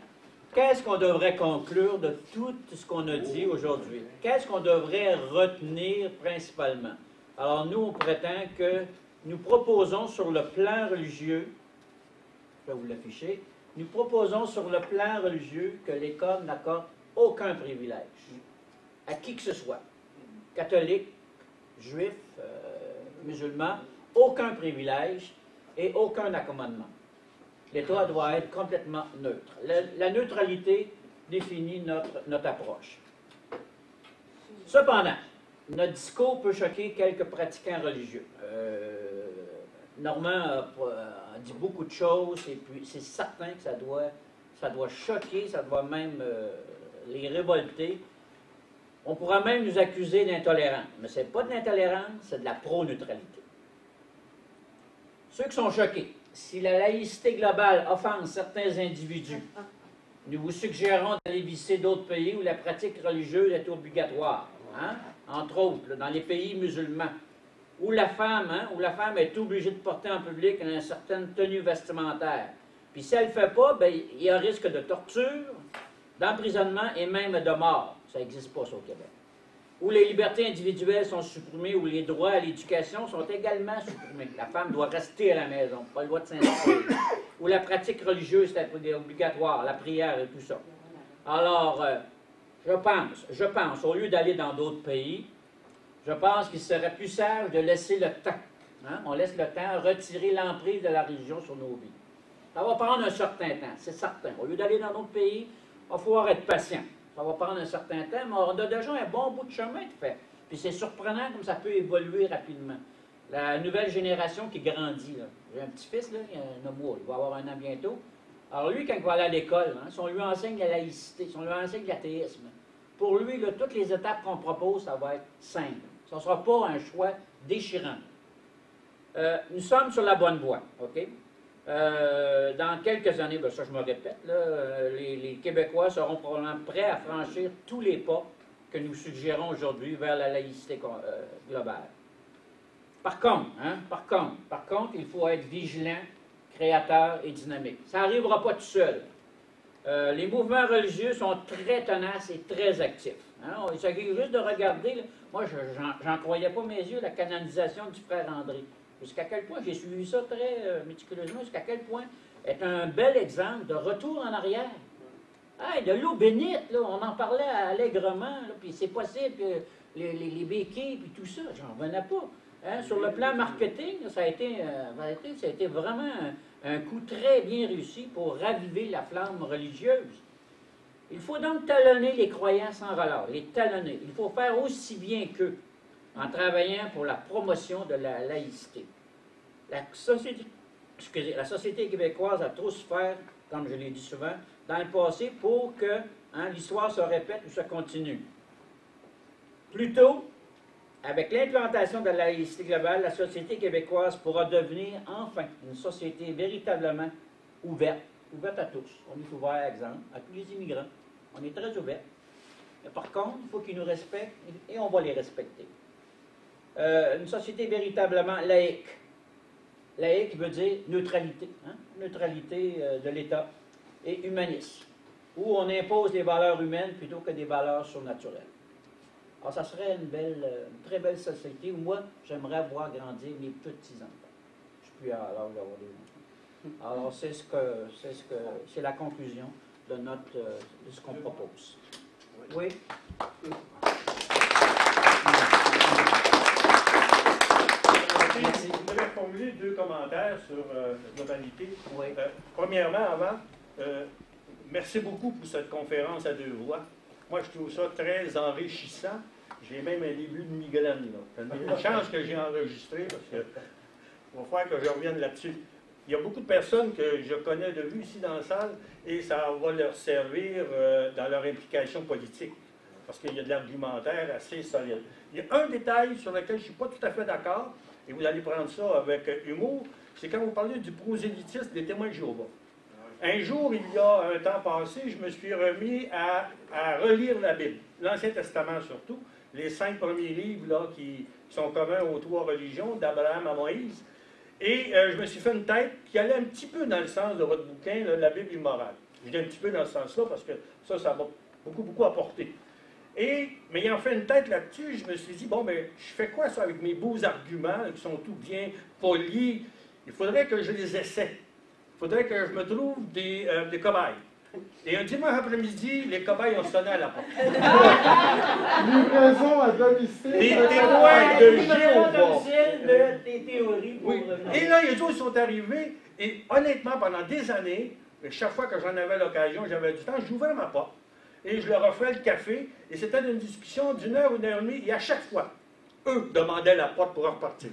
Qu'est-ce qu'on devrait conclure de tout ce qu'on a dit aujourd'hui? Qu'est-ce qu'on devrait retenir principalement? Alors, nous, on prétend que nous proposons sur le plan religieux, je vais vous l'afficher, nous proposons sur le plan religieux que l'École n'accorde aucun privilège à qui que ce soit, catholique, juif, musulman, aucun privilège et aucun accommodement. L'État doit être complètement neutre. La neutralité définit notre approche. Cependant, notre discours peut choquer quelques pratiquants religieux. Normand a dit beaucoup de choses et puis c'est certain que ça doit choquer, ça doit même les révolter. On pourra même nous accuser d'intolérance, mais ce n'est pas de l'intolérance, c'est de la pro-neutralité. Ceux qui sont choqués, si la laïcité globale offense certains individus, nous vous suggérons d'aller visiter d'autres pays où la pratique religieuse est obligatoire, hein? Entre autres, là, dans les pays musulmans, où la femme est obligée de porter en public une certaine tenue vestimentaire. Puis si elle ne le fait pas, bien, il y a un risque de torture, d'emprisonnement et même de mort. Ça n'existe pas, ça, au Québec. Où les libertés individuelles sont supprimées, où les droits à l'éducation sont également supprimés. La femme doit rester à la maison, pas le droit de s'inscrire. Où la pratique religieuse est obligatoire, la prière et tout ça. Alors, je pense, au lieu d'aller dans d'autres pays, je pense qu'il serait plus sage de laisser le temps. Hein? On laisse le temps retirer l'emprise de la religion sur nos vies. Ça va prendre un certain temps, c'est certain. Au lieu d'aller dans d'autres pays, il va falloir être patient. Ça va prendre un certain temps, mais on a déjà un bon bout de chemin de fait. Puis c'est surprenant comme ça peut évoluer rapidement. La nouvelle génération qui grandit, là. J'ai un petit-fils, là, il va avoir 1 an bientôt. Alors lui, quand il va aller à l'école, hein, si on lui enseigne la laïcité, si on lui enseigne l'athéisme, pour lui, là, toutes les étapes qu'on propose, ça va être simple. Ça ne sera pas un choix déchirant. Nous sommes sur la bonne voie, OK? Dans quelques années, ben ça je me répète, là, les Québécois seront probablement prêts à franchir tous les pas que nous suggérons aujourd'hui vers la laïcité globale. Par contre, il faut être vigilant, créateur et dynamique. Ça n'arrivera pas tout seul. Les mouvements religieux sont très tenaces et très actifs. Hein? Il s'agit juste de regarder, là, moi, j'en croyais pas mes yeux, la canonisation du frère André. Jusqu'à quel point, j'ai suivi ça très méticuleusement, jusqu'à quel point est un bel exemple de retour en arrière. Hey, de l'eau bénite, là, on en parlait allègrement, puis c'est possible que les béquilles, puis tout ça, j'en revenais pas. Hein? Sur le plan marketing, ça a été vraiment un coup très bien réussi pour raviver la flamme religieuse. Il faut donc talonner les croyants sans relâche, les talonner. Il faut faire aussi bien qu'eux, en travaillant pour la promotion de la laïcité. La société québécoise a trop souffert, comme je l'ai dit souvent, dans le passé pour que l'histoire se répète ou se continue. Plutôt, avec l'implantation de la laïcité globale, la société québécoise pourra devenir enfin une société véritablement ouverte à tous. On est ouvert, exemple, à tous les immigrants. On est très ouvert. Mais par contre, il faut qu'ils nous respectent et on va les respecter. Une société véritablement laïque. Laïque veut dire neutralité. Neutralité de l'État et humaniste. Où on impose les valeurs humaines plutôt que des valeurs surnaturelles. Alors, ça serait une très belle société où moi, j'aimerais voir grandir mes petits-enfants. Je suis plus à l'âge d'avoir des enfants. Alors, c'est la conclusion de ce qu'on propose. Oui? Vous avez formulé 2 commentaires sur la globalité. Oui. Premièrement, merci beaucoup pour cette conférence à 2 voix. Moi, je trouve ça très enrichissant. J'ai même un début de migraine. C'est une chance que j'ai enregistré parce que il va falloir que je revienne là-dessus. Il y a beaucoup de personnes que je connais de vue ici dans la salle et ça va leur servir dans leur implication politique parce qu'il y a de l'argumentaire assez solide. Il y a un détail sur lequel je ne suis pas tout à fait d'accord et vous allez prendre ça avec humour, c'est quand vous parlez du prosélytisme des témoins de Jéhovah. Un jour, il y a un temps passé, je me suis remis à relire la Bible, l'Ancien Testament surtout, les 5 premiers livres là, qui sont communs aux 3 religions, d'Abraham à Moïse. Et je me suis fait une tête qui allait un petit peu dans le sens de votre bouquin, là, la Bible immorale. Je dis un petit peu dans ce sens-là parce que ça m'a beaucoup apporté. Et m'ayant fait une tête là-dessus, je me suis dit, bon, ben, je fais quoi ça avec mes beaux arguments qui sont tout bien polis? Il faudrait que je les essaie. Il faudrait que je me trouve des cobayes. Et un dimanche après-midi, les cobayes ont sonné à la porte. Livraison à domicile. Des témoins de Jéhovah. Des théories pour Et là, les autres sont arrivés, et honnêtement, pendant des années, chaque fois que j'en avais l'occasion, j'avais du temps, j'ouvrais ma porte, et je leur offrais le café, et c'était une discussion d'1 heure ou d'1 heure et demie, et à chaque fois, eux demandaient la porte pour repartir.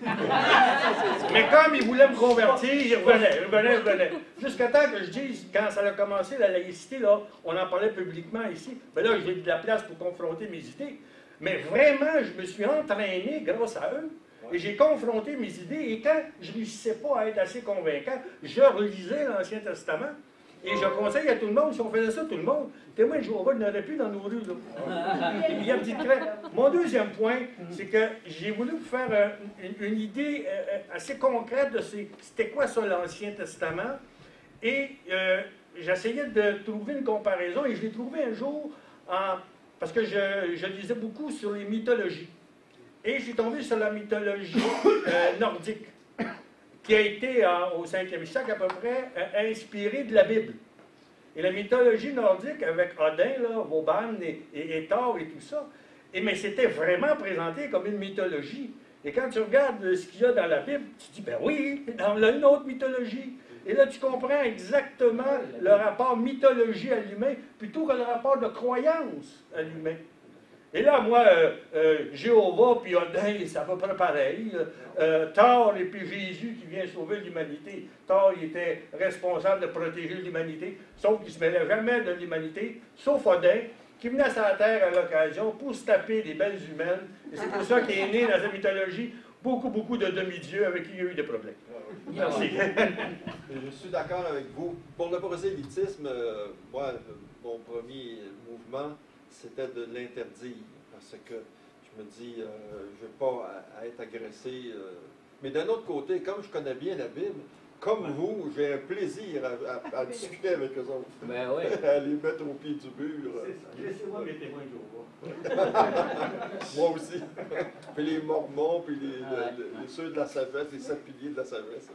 Mais comme ils voulaient me convertir, ils revenaient. Jusqu'à temps que je dise, quand ça a commencé, la laïcité, là, on en parlait publiquement ici, ben là, j'ai de la place pour confronter mes idées. Mais vraiment, je me suis entraîné grâce à eux. Et j'ai confronté mes idées, et quand je ne réussissais pas à être assez convaincant, je relisais l'Ancien Testament. Et je conseille à tout le monde, si on faisait ça, tout le monde, témoins de Jéhovah, il n'y en aurait plus dans nos rues. Là. Il y a une petite crainte. Mon deuxième point, c'est que j'ai voulu vous faire une idée assez concrète de c'était quoi ça, l'Ancien Testament. Et j'essayais de trouver une comparaison, et je l'ai trouvé un jour, parce que je lisais beaucoup sur les mythologies. Et j'ai tombé sur la mythologie nordique, qui a été, au 5e siècle à peu près, inspirée de la Bible. Et la mythologie nordique, avec Odin, là, Vauban et Thor et tout ça, mais c'était vraiment présenté comme une mythologie. Et quand tu regardes ce qu'il y a dans la Bible, tu te dis, ben oui, dans une autre mythologie. Et là, tu comprends exactement le rapport mythologie à l'humain, plutôt que le rapport de croyance à l'humain. Et là, moi, Jéhovah puis Odin, c'est à peu près pareil. Thor et puis Jésus qui vient sauver l'humanité. Thor, il était responsable de protéger l'humanité, sauf qu'il ne se mêlait jamais de l'humanité, sauf Odin, qui venait sur la terre à l'occasion pour se taper des belles humaines. Et c'est pour ça qu'il est né dans la mythologie beaucoup de demi-dieux avec qui il y a eu des problèmes. Merci. Je suis d'accord avec vous. Pour le prosélytisme, moi, mon premier mouvement, c'était de l'interdire. parce que je me dis, je ne veux pas à être agressé. Mais d'un autre côté, comme je connais bien la Bible, comme vous, j'ai un plaisir à discuter avec eux autres. Ben oui. À les mettre au pied du mur. Laissez-moi mes témoins de Jéhovah. Moi aussi. Puis les Mormons, puis ceux de la sagesse, les 7 piliers de la sagesse.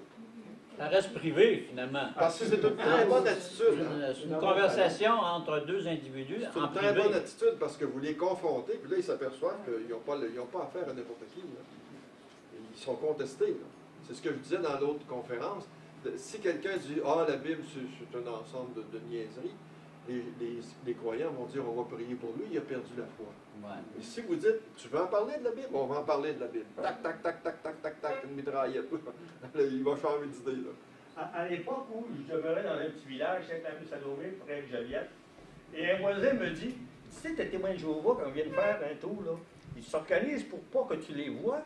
Ça reste privé, finalement. Parce que c'est une très bonne attitude. C'est une conversation entre deux individus. C'est une très bonne attitude parce que vous les confrontez, puis là, ils s'aperçoivent qu'ils n'ont pas affaire à n'importe qui. Là. Ils sont contestés. Là. C'est ce que je disais dans l'autre conférence. Si quelqu'un dit « Ah, la Bible, c'est un ensemble de niaiseries », les croyants vont dire « On va prier pour lui, il a perdu la foi. Ouais. » Mais si vous dites « Tu veux en parler de la Bible? On va en parler de la Bible. » Tac, tac, tac, tac, tac, tac, tac, une mitraillette. Il va changer d'idée. À l'époque où je demeurais dans un petit village, Saint-Amu-Salomé, près de Joliette, et un voisin me dit « Tu sais, t'es témoin de Jéhovah qu'on vient de faire un tour, là. Ils s'organisent pour pas que tu les vois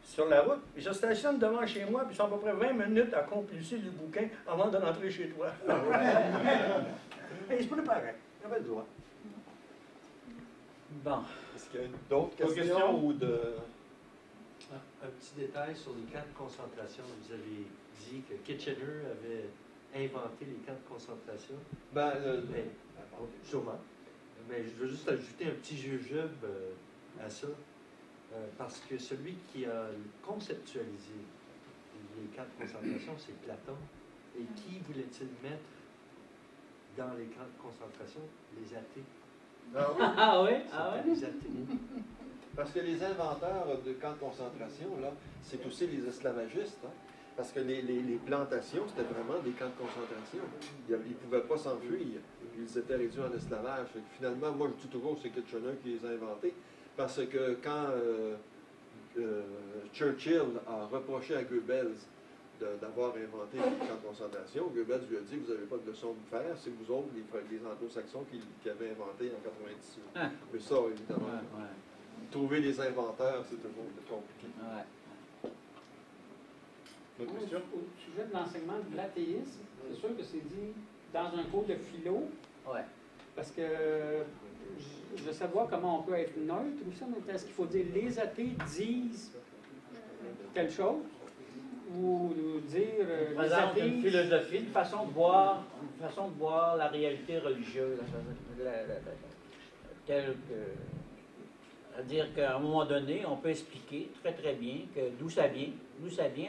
sur la route. Ils se stationnent devant chez moi, puis ils sont à peu près 20 minutes à compulser le bouquin avant de rentrer chez toi. » Et ils se préparaient. Ils avaient le droit. Bon. Est-ce qu'il y a d'autres questions ou de... Un petit détail sur les camps de concentration. Vous avez dit que Kitchener avait inventé les camps de concentration. Sûrement. Mais je veux juste ajouter un petit jujube à ça. Parce que celui qui a conceptualisé les camps de concentration, c'est Platon. Et qui voulait-il mettre dans les camps de concentration? Les athées. Ah oui? Ah oui? Les athées. Parce que les inventeurs de camps de concentration, là, c'est aussi les esclavagistes. Hein? Parce que les plantations, c'était vraiment des camps de concentration. Ils ne pouvaient pas s'enfuir. Ils étaient réduits en esclavage. Et finalement, moi, je dis toujours que c'est Kitchener qui les a inventés. Parce que quand Churchill a reproché à Goebbels d'avoir inventé les camps de concentration, Goebbels lui a dit « Vous n'avez pas de leçon à me faire, c'est vous autres, les anglo-saxons, qui avaient inventé en 98. Ah. Mais ça, évidemment, trouver les inventeurs, c'est toujours compliqué. Autre question? Au sujet de l'enseignement de l'athéisme, c'est sûr que c'est dit dans un cours de philo. Ouais. Parce que je veux savoir comment on peut être neutre ou ça, mais est-ce qu'il faut dire les athées disent telle chose ou dire les Présente athées. une philosophie, une façon de voir la réalité religieuse, telle que. C'est-à-dire qu'à un moment donné, on peut expliquer très très bien que d'où ça vient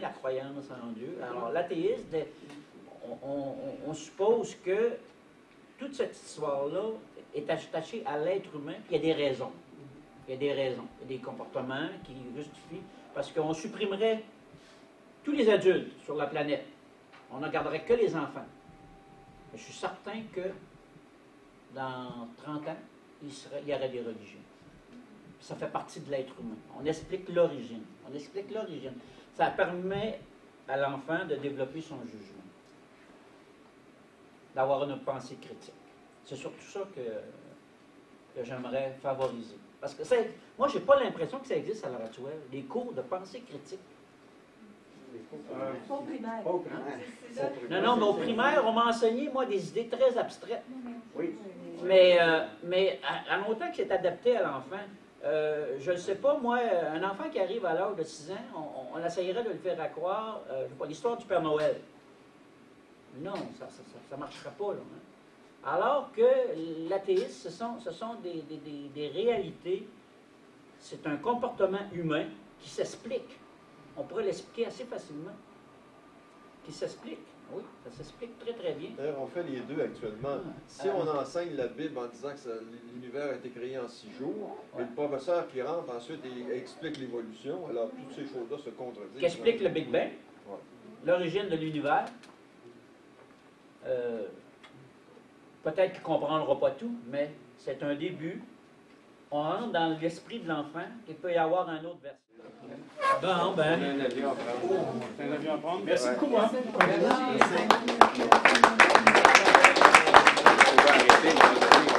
la croyance en Dieu. Alors l'athéisme, on suppose que toute cette histoire-là est attachée à l'être humain, puis il y a des raisons. Il y a des raisons, il y a des comportements qui justifient, parce qu'on supprimerait tous les adultes sur la planète. On n'en garderait que les enfants. Mais je suis certain que dans 30 ans, il y aurait des religions. Ça fait partie de l'être humain. On explique l'origine. Ça permet à l'enfant de développer son jugement, d'avoir une pensée critique. C'est surtout ça que j'aimerais favoriser. Parce que moi, je n'ai pas l'impression que ça existe à l'heure actuelle, des cours de pensée critique. Au primaire. Non, mais au primaire, on m'a enseigné, moi, des idées très abstraites. Oui. Mais à longtemps que c'est adapté à l'enfant, je ne sais pas, moi, un enfant qui arrive à l'âge de 6 ans, on essayerait de le faire croire, je sais pas, l'histoire du Père Noël. Non, ça ne marchera pas, là. Hein? Alors que l'athéisme, ce sont des réalités, c'est un comportement humain qui s'explique. On pourrait l'expliquer assez facilement. Qui s'explique. Oui, ça s'explique très très bien. D'ailleurs, on fait les deux actuellement. Si on enseigne la Bible en disant que l'univers a été créé en 6 jours, et le professeur qui rentre ensuite et explique l'évolution, alors toutes ces choses-là se contredisent. Qui explique le Big Bang, l'origine de l'univers. Peut-être qu'il ne comprendra pas tout, mais c'est un début. On rentre dans l'esprit de l'enfant, il peut y avoir un autre verset. Bon, ben. On a un avion à prendre. C'est un avion à prendre. Merci beaucoup. Hein? Merci.